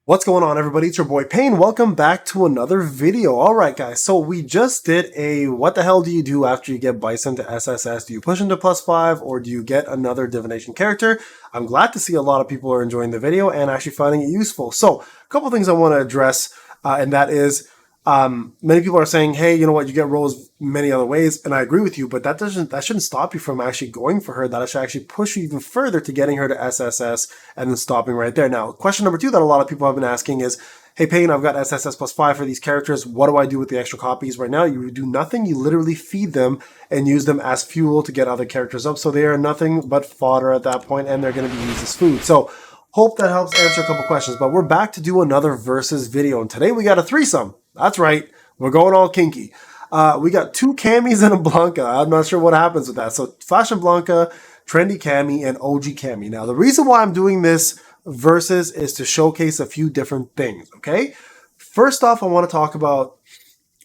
What's going on, everybody? It's your boy Payne. Welcome back to another video. All right, guys. So we just did a what the hell do you do after you get Bison to SSS? Do you push into +5 or do you get another divination character? I'm glad to see a lot of people are enjoying the video and actually finding it useful. So a couple things I want to address, and that is many people are saying, hey, you know what, you get rolls many other ways, and I agree with you, but that shouldn't stop you from actually going for her. That should actually push you even further to getting her to SSS and then stopping right there. Now, question number 2 that a lot of people have been asking is, hey, Payne, I've got SSS +5 for these characters. What do I do with the extra copies? Right now, you do nothing. You literally feed them and use them as fuel to get other characters up. So they are nothing but fodder at that point, and they're going to be used as food. So hope that helps answer a couple questions. But we're back to do another versus video, and today we got a threesome. That's right. We're going all kinky. We got 2 Cammys and a Blanka. I'm not sure what happens with that. So Fashion Blanka, Trendy Cammy, and OG Cammy. Now, the reason why I'm doing this versus is to showcase a few different things, okay? First off, I want to talk about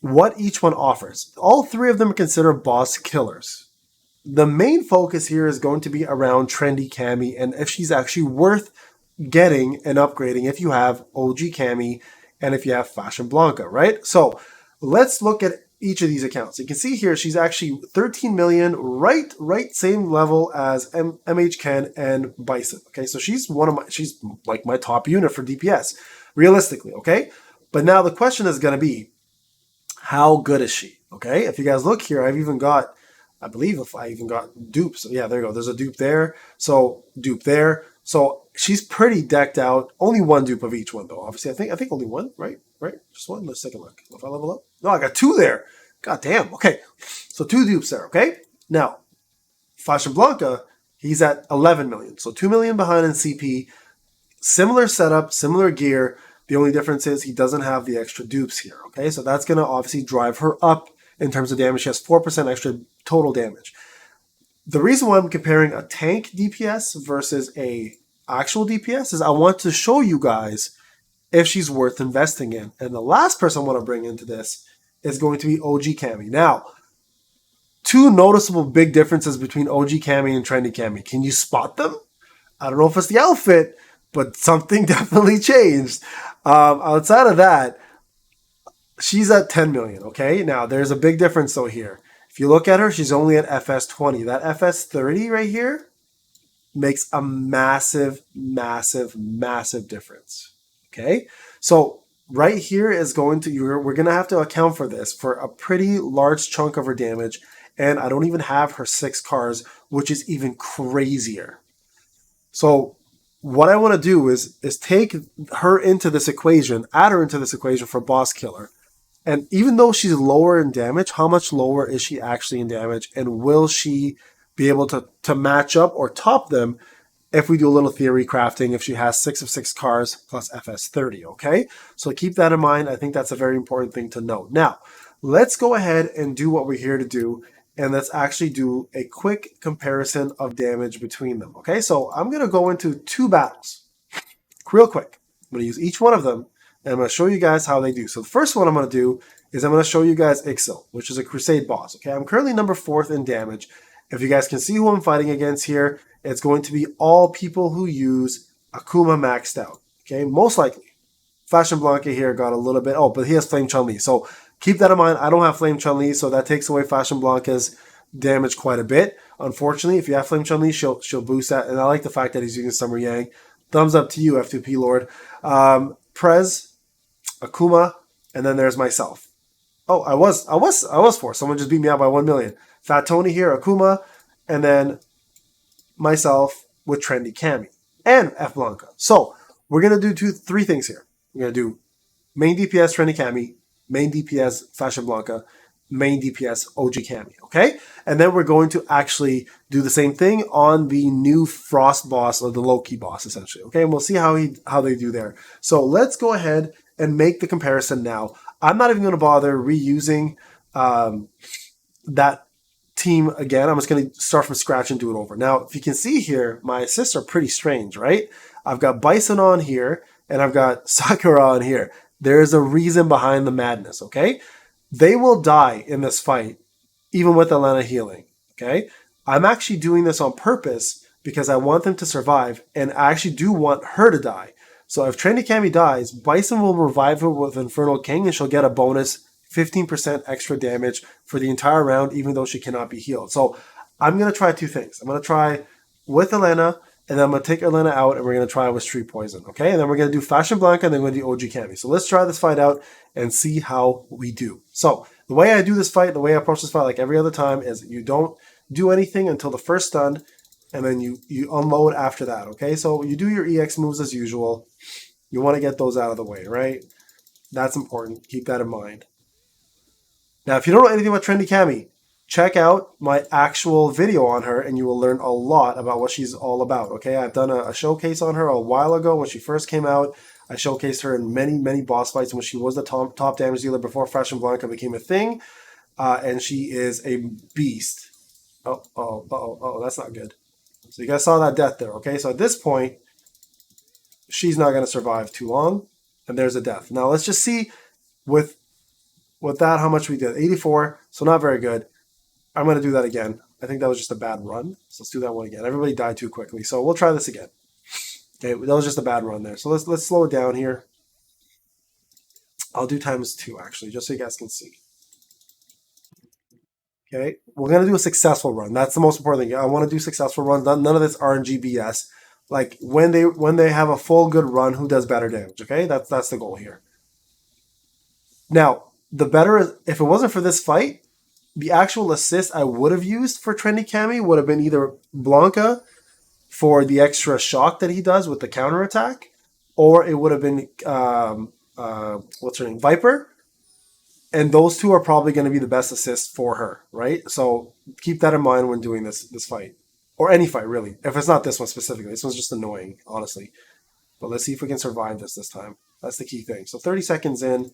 what each one offers. All 3 of them are considered boss killers. The main focus here is going to be around Trendy Cammy and if she's actually worth getting and upgrading if you have OG Cammy and if you have Fashion Blanka, right? So let's look at each of these accounts. You can see here she's actually 13 million, right same level as MH Ken and Bison. Okay, so she's like my top unit for DPS, realistically. Okay, but now the question is going to be, how good is she? Okay, if you guys look here, I believe if I even got dupes. So yeah, there you go. There's a dupe there. So dupe there. So she's pretty decked out. Only 1 dupe of each one, though. Obviously, I think only 1, right? Right? Just 1. Let's take a look. If I level up, no, I got 2 there. God damn. Okay, so 2 dupes there. Okay, now Fashion Blanka, he's at 11 million, so 2 million behind in CP. Similar setup, similar gear. The only difference is he doesn't have the extra dupes here. Okay, so that's gonna obviously drive her up in terms of damage. She has 4% extra total damage. The reason why I'm comparing a tank DPS versus a actual DPS is I want to show you guys if she's worth investing in. And the last person I want to bring into this is going to be OG Cammy. Now, 2 noticeable big differences between OG Cammy and Trendy Cammy. Can you spot them? I don't know if it's the outfit, but something definitely changed. Outside of that, she's at 10 million, okay? Now, there's a big difference, though, here. If you look at her, she's only at FS 20. That FS 30 right here makes a massive, massive, massive difference, okay? So right here is we're going to have to account for this for a pretty large chunk of her damage, and I don't even have her 6 cars, which is even crazier. So what I want to do is take her into this equation, add her into this equation for boss killer. And even though she's lower in damage, how much lower is she actually in damage? And will she be able to match up or top them if we do a little theory crafting, if she has 6 of 6 cars plus FS 30, okay? So keep that in mind. I think that's a very important thing to note. Now, let's go ahead and do what we're here to do, and let's actually do a quick comparison of damage between them, okay? So I'm going to go into 2 battles real quick. I'm going to use each one of them, and I'm going to show you guys how they do. So the first one I'm going to do is I'm going to show you guys Ixil, which is a Crusade boss, okay? I'm currently number 4th in damage. If you guys can see who I'm fighting against here, it's going to be all people who use Akuma maxed out, okay? Most likely. Fashion Blanka here got a little bit, but he has Flame Chun-Li. So keep that in mind. I don't have Flame Chun-Li, so that takes away Fashion Blanka's damage quite a bit. Unfortunately, if you have Flame Chun-Li, she'll boost that. And I like the fact that he's using Summer Yang. Thumbs up to you, F2P Lord. Prez, Akuma, and then there's myself. Oh, I was 4. Someone just beat me out by 1 million. Fat Tony here, Akuma, and then myself with Trendy Cammy and F Blanka. So we're gonna do 3 things here. We're gonna do main DPS Trendy Cammy, main DPS Fashion Blanka, main DPS OG Cammy, okay? And then we're going to actually do the same thing on the new Frost boss, or the Loki boss, essentially, okay? And we'll see how they do there. So let's go ahead and make the comparison now. I'm not even going to bother reusing that team again. I'm just going to start from scratch and do it over. Now, if you can see here, my assists are pretty strange, right? I've got Bison on here, and I've got Sakura on here. There's a reason behind the madness, okay? They will die in this fight, even with Elena healing, okay? I'm actually doing this on purpose because I want them to survive, and I actually do want her to die. So if Trendy Cammy dies, Bison will revive her with Infernal King, and she'll get a bonus 15% extra damage for the entire round, even though she cannot be healed. So I'm going to try two things. I'm going to try with Elena, and then I'm going to take Elena out, and we're going to try with Street Poison, okay? And then we're going to do Fashion Blanka, and then we're going to do OG Cammy. So let's try this fight out and see how we do. So the way I do this fight, the way I approach this fight like every other time is you don't do anything until the first stun, and then you unload after that, okay? So you do your EX moves as usual. You want to get those out of the way, right? That's important. Keep that in mind. Now, if you don't know anything about Trendy Cammy, check out my actual video on her, and you will learn a lot about what she's all about, okay? I've done a showcase on her a while ago when she first came out. I showcased her in many, many boss fights when she was the top damage dealer before Fashion Blanka became a thing, and she is a beast. Oh, that's not good. So you guys saw that death there, okay? So at this point, she's not going to survive too long, and there's a death. Now, let's just see with that how much we did. 84, so not very good. I'm going to do that again. I think that was just a bad run. So let's do that one again. Everybody died too quickly, so we'll try this again. Okay, that was just a bad run there. So let's slow it down here. I'll do ×2, actually, just so you guys can see. Okay, we're going to do a successful run. That's the most important thing. I want to do successful runs, none of this RNG BS. Like, when they have a full good run, who does better damage, okay? That's the goal here. Now, the better is, if it wasn't for this fight, the actual assist I would have used for Trendy Cammy would have been either Blanka for the extra shock that he does with the counterattack, or it would have been, what's her name, Viper. And those two are probably going to be the best assists for her, right? So keep that in mind when doing this fight. Or any fight, really. If it's not this one specifically. This one's just annoying, honestly. But let's see if we can survive this time. That's the key thing. So 30 seconds in.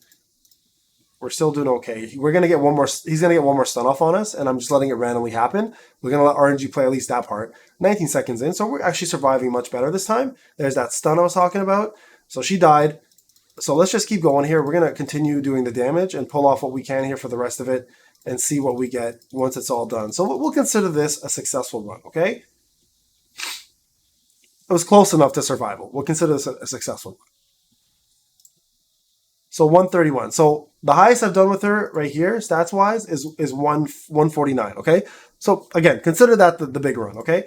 We're still doing okay. We're going to get one more. He's going to get one more stun off on us, and I'm just letting it randomly happen. We're going to let RNG play at least that part. 19 seconds in, so we're actually surviving much better this time. There's that stun I was talking about. So she died. So let's just keep going here. We're going to continue doing the damage and pull off what we can here for the rest of it and see what we get once it's all done. So we'll consider this a successful run, okay? It was close enough to survival. We'll consider this a successful run. So 131. So the highest I've done with her right here, stats-wise, is 149, okay? So again, consider that the big run, okay?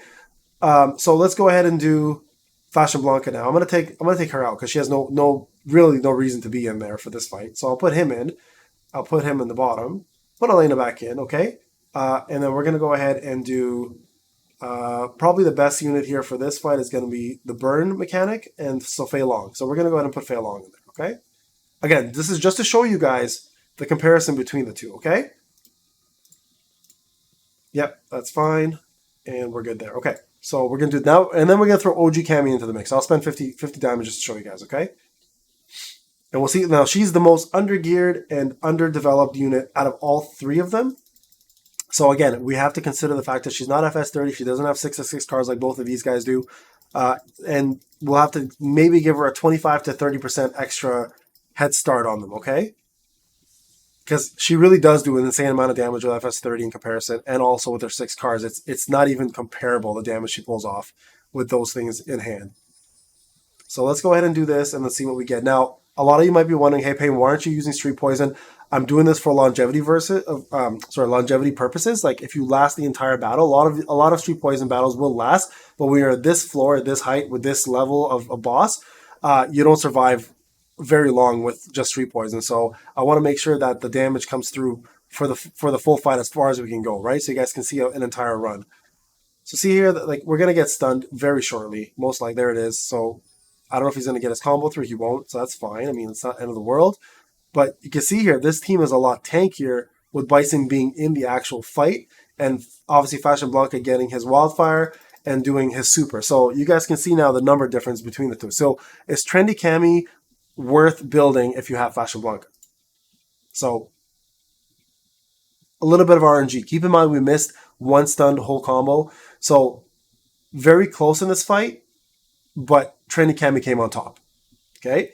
So let's go ahead and do Fashion Blanka now. I'm gonna take her out because she has really no reason to be in there for this fight. So I'll put him in. I'll put him in the bottom. Put Elena back in, okay? And then we're gonna go ahead and do probably the best unit here for this fight is gonna be the burn mechanic and so Fei Long. So we're gonna go ahead and put Fei Long in there, okay? Again, this is just to show you guys the comparison between the two, okay? Yep, that's fine. And we're good there. Okay, so we're going to do now, and then we're going to throw OG Cammy into the mix. I'll spend 50 diamonds just to show you guys, okay? And we'll see. Now, she's the most undergeared and underdeveloped unit out of all three of them. So again, we have to consider the fact that she's not FS30. She doesn't have 6/6 cards like both of these guys do. And we'll have to maybe give her a 25 to 30% extra head start on them, okay? Because she really does do an insane amount of damage with FS30 in comparison, and also with her 6 cards. It's not even comparable, the damage she pulls off with those things in hand. So let's go ahead and do this, and let's see what we get. Now, a lot of you might be wondering, hey, Payne, why aren't you using Street Poison? I'm doing this for longevity purposes. Like, if you last the entire battle, a lot of Street Poison battles will last, but when you're at this floor, at this height, with this level of a boss, you don't survive very long with just Street Poison. So I want to make sure that the damage comes through for the full fight as far as we can go, right? So you guys can see an entire run. So see here, that, like, we're going to get stunned very shortly. Most likely, there it is. So I don't know if he's going to get his combo through. He won't, so that's fine. I mean, it's not the end of the world. But you can see here, this team is a lot tankier with Bison being in the actual fight. And obviously Fashion Blanka getting his Wildfire and doing his Super. So you guys can see now the number difference between the two. So is Trendy Cammy worth building if you have Fashion Blanka? So a little bit of RNG. Keep in mind we missed one stunned whole combo. So very close in this fight, but Trendy Cammy came on top. Okay?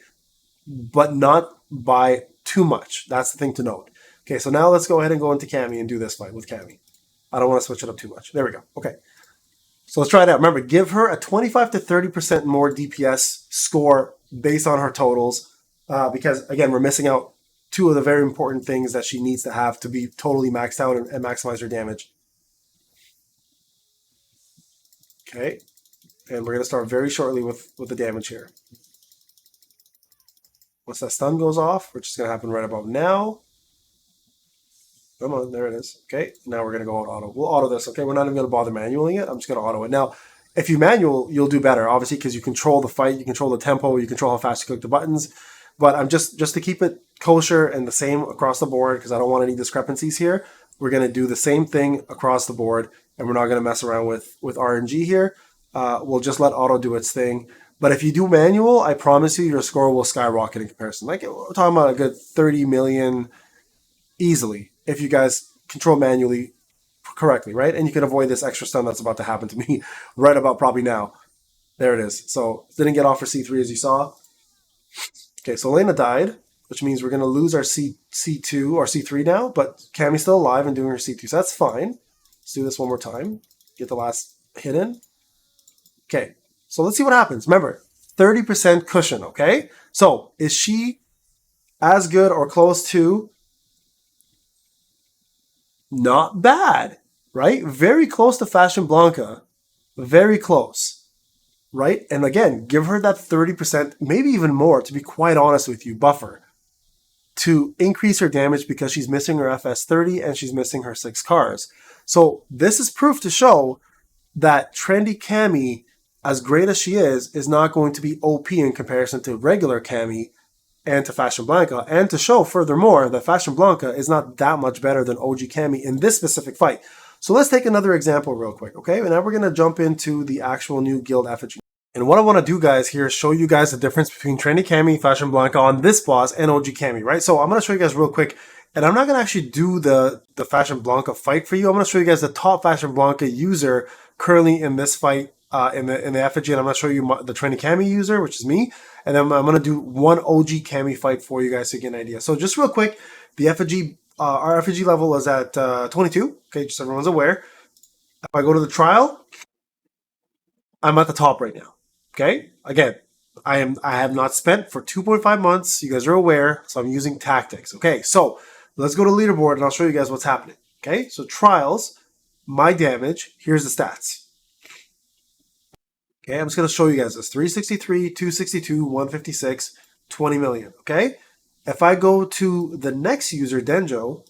But not by too much. That's the thing to note. Okay, so now let's go ahead and go into Cammy and do this fight with Cammy. I don't want to switch it up too much. There we go. Okay. So let's try it out. Remember, give her a 25 to 30% more DPS score based on her totals, because again, we're missing out two of the very important things that she needs to have to be totally maxed out and maximize her damage. Okay, and we're going to start very shortly with the damage here. Once that stun goes off, which is going to happen right about now. Come on, there it is. Okay, now we're going to go on auto. We'll auto this, okay? We're not even going to bother manualing it. I'm just going to auto it. Now, if you manual, you'll do better, obviously, because you control the fight, you control the tempo, you control how fast you click the buttons. But I'm just to keep it kosher and the same across the board, because I don't want any discrepancies here, we're going to do the same thing across the board, and we're not going to mess around with RNG here. We'll just let auto do its thing. But if you do manual, I promise you your score will skyrocket in comparison. Like, we're talking about a good 30 million easily if you guys control manually correctly, right? And you can avoid this extra stun that's about to happen to me right about probably now. There it is. So didn't get off for C3 as you saw. Okay, so Elena died, which means we're going to lose our C2 or C3 now, but Cammy's still alive and doing her C2, so that's fine. Let's do this one more time. Get the last hit in. Okay, so let's see what happens. Remember, 30% cushion, okay? So is she as good or close to? Not bad, right? Very close to Fashion Blanka. Very close, right? And again, give her that 30%, maybe even more, to be quite honest with you, buffer to increase her damage because she's missing her FS30 and she's missing her 6 cars. So this is proof to show that Trendy Cammy, as great as she is not going to be OP in comparison to regular Cammy and to Fashion Blanka, and to show furthermore that Fashion Blanka is not that much better than OG Cammy in this specific fight. So let's take another example real quick, okay? And now we're going to jump into the actual new guild Effigy. And what I want to do, guys, here is show you guys the difference between Trendy Cammy, Fashion Blanka on this boss, and OG Cammy, right? So I'm going to show you guys real quick, and I'm not going to actually do the Fashion Blanka fight for you. I'm going to show you guys the top Fashion Blanka user currently in this fight, in the Effigy, and I'm going to show you the Trendy Cammy user, which is me, and then I'm going to do one OG Cammy fight for you guys to get an idea. So just real quick, the Effigy, our Effigy level is at 22, okay, just so everyone's aware. If I go to the trial, I'm at the top right now, okay? Again, I have not spent for 2.5 months, you guys are aware, so I'm using tactics, okay? So let's go to leaderboard, and I'll show you guys what's happening, okay? So trials, my damage, here's the stats. Okay, I'm just going to show you guys this. 363, 262, 156, 20 million, okay? If I go to the next user, Denjo,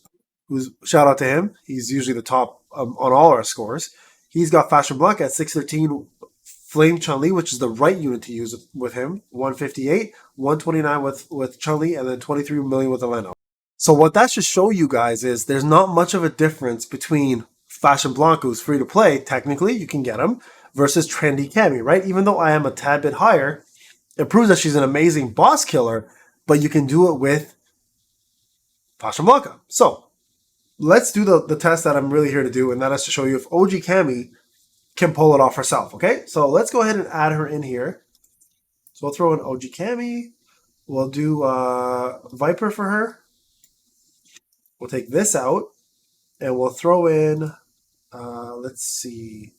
who's, shout out to him, he's usually the top on all our scores. He's got Fashion Blanka at 613, Flame Chun-Li, which is the right unit to use with him, 158, 129 with Chun-Li, and then 23 million with Elena. So what that should show you guys is there's not much of a difference between Fashion Blanka, who's free to play, technically, you can get him, versus Trendy Cammy, right? Even though I am a tad bit higher, it proves that she's an amazing boss killer, but you can do it with Fashion Blanka. So let's do the test that I'm really here to do, and that is to show you if OG Cammy can pull it off herself, okay? So let's go ahead and add her in here. So we'll throw in OG Cammy. We'll do Viper for her. We'll take this out, and we'll throw in, let's see,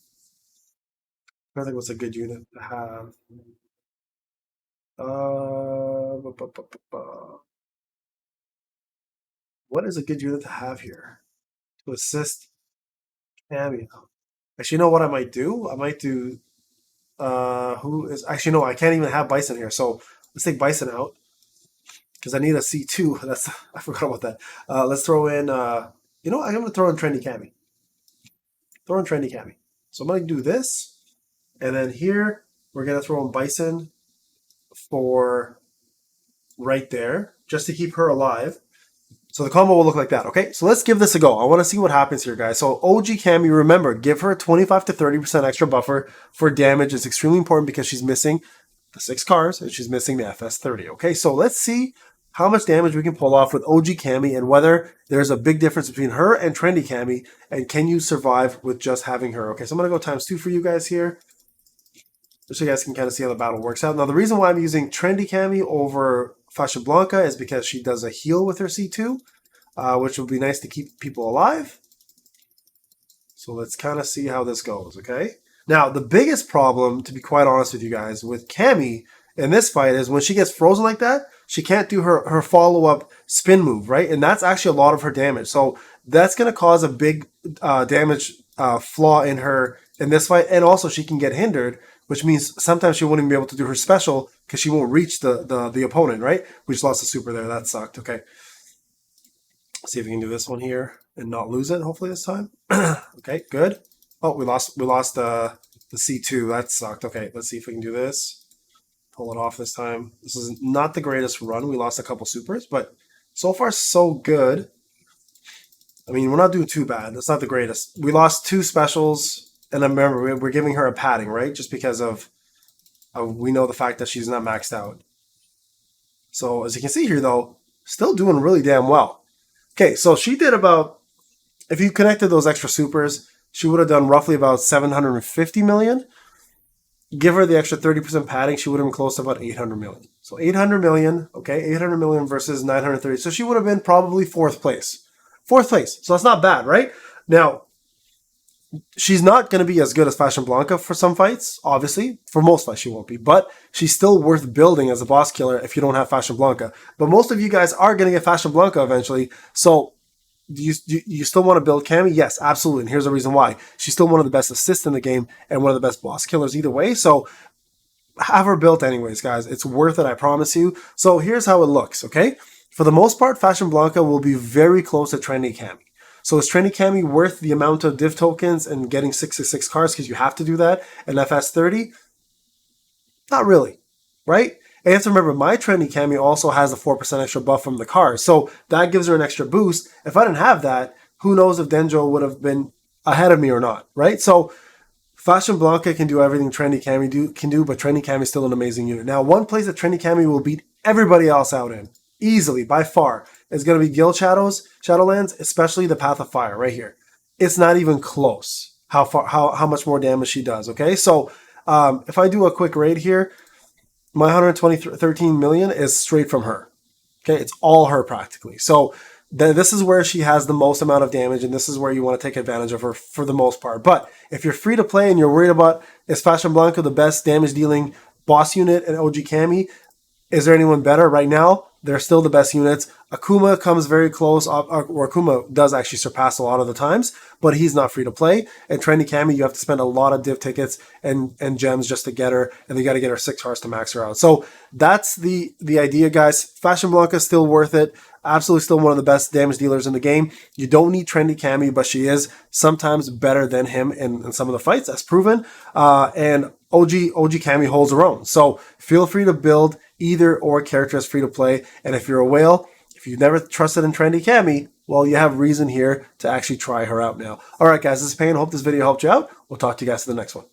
I think what's a good unit to have. What is a good unit to have here to assist Cammy? Actually, you know what I might do? I might do, who is, actually, no, I can't even have Bison here. So let's take Bison out because I need a C2. That's, I forgot about that. Let's throw in, you know, I'm going to throw in Trendy Cammy. Throw in Trendy Cammy. So I'm going to do this. And then here, we're going to throw in Bison for right there, just to keep her alive. So the combo will look like that, okay? So let's give this a go. I want to see what happens here, guys. So OG Cammy, remember, give her 25 to 30% extra buffer for damage. It's extremely important because she's missing the 6 cars and she's missing the FS30, okay? So let's see how much damage we can pull off with OG Cammy and whether there's a big difference between her and Trendy Cammy, and can you survive with just having her, okay? So I'm going to go times 2 for you guys here, just so you guys can kind of see how the battle works out. Now, the reason why I'm using Trendy Cammy over Fashion Blanka is because she does a heal with her C2, which would be nice to keep people alive. So let's kind of see how this goes, okay? Now, the biggest problem, to be quite honest with you guys, with Cammy in this fight is when she gets frozen like that, she can't do her follow-up spin move, right? And that's actually a lot of her damage. So that's going to cause a big damage flaw in her in this fight. And also she can get hindered, which means sometimes she won't even be able to do her special because she won't reach the opponent, right? We just lost a super there. That sucked. Okay. Let's see if we can do this one here and not lose it, hopefully this time. Okay, good. Oh, we lost the C2. That sucked. Okay, let's see if we can do this. Pull it off this time. This is not the greatest run. We lost a couple supers, but so far so good. I mean, we're not doing too bad. That's not the greatest. We lost 2 specials, and I remember we're giving her a padding, right? Just because of we know the fact that she's not maxed out. So as you can see here, though, still doing really damn well. Okay, so she did about, if you connected those extra supers, she would have done roughly about 750 million. Give her the extra 30% padding, she would have been close to about 800 million. So 800 million, okay, 800 million versus 930. So she would have been probably 4th place. 4th place. So that's not bad, right? Now, she's not going to be as good as Fashion Blanka for some fights, obviously. For most fights, she won't be. But she's still worth building as a boss killer if you don't have Fashion Blanka. But most of you guys are going to get Fashion Blanka eventually. So do you still want to build Cammy? Yes, absolutely. And here's the reason why. She's still one of the best assists in the game and one of the best boss killers either way. So have her built anyways, guys. It's worth it, I promise you. So here's how it looks, okay? For the most part, Fashion Blanka will be very close to Trendy Cammy. So is Trendy Cammy worth the amount of div tokens and getting 66 cards because you have to do that in FS30? Not really, right? And you have to remember, my Trendy Cammy also has a 4% extra buff from the cards. So that gives her an extra boost. If I didn't have that, who knows if Denjo would have been ahead of me or not, right? So Fashion Blanka can do everything Trendy Cammy can do, but Trendy Cammy is still an amazing unit. Now, one place that Trendy Cammy will beat everybody else out in, easily, by far, is going to be Guild Shadowlands, especially the Path of Fire right here. It's not even close how much more damage she does, okay? So if I do a quick raid here, my 113 million is straight from her. Okay, it's all her practically. So this is where she has the most amount of damage, and this is where you want to take advantage of her for the most part. But if you're free to play and you're worried about, is Fashion Blanka the best damage dealing boss unit in OG Cammy? Is there anyone better right now? They're still the best units. Akuma comes very close, or Akuma does actually surpass a lot of the times, but he's not free to play. And Trendy Cammy, you have to spend a lot of div tickets and gems just to get her, and you got to get her 6 hearts to max her out. So that's the idea, guys. Fashion Blanka is still worth it. Absolutely still one of the best damage dealers in the game. You don't need Trendy Cammy, but she is sometimes better than him in some of the fights, as proven. And OG Cammy holds her own. So feel free to build either or character as free to play. And if you're a whale, if you've never trusted in Trendy Cammy, well, you have reason here to actually try her out now. All right, guys, this is Payne. Hope this video helped you out. We'll talk to you guys in the next one.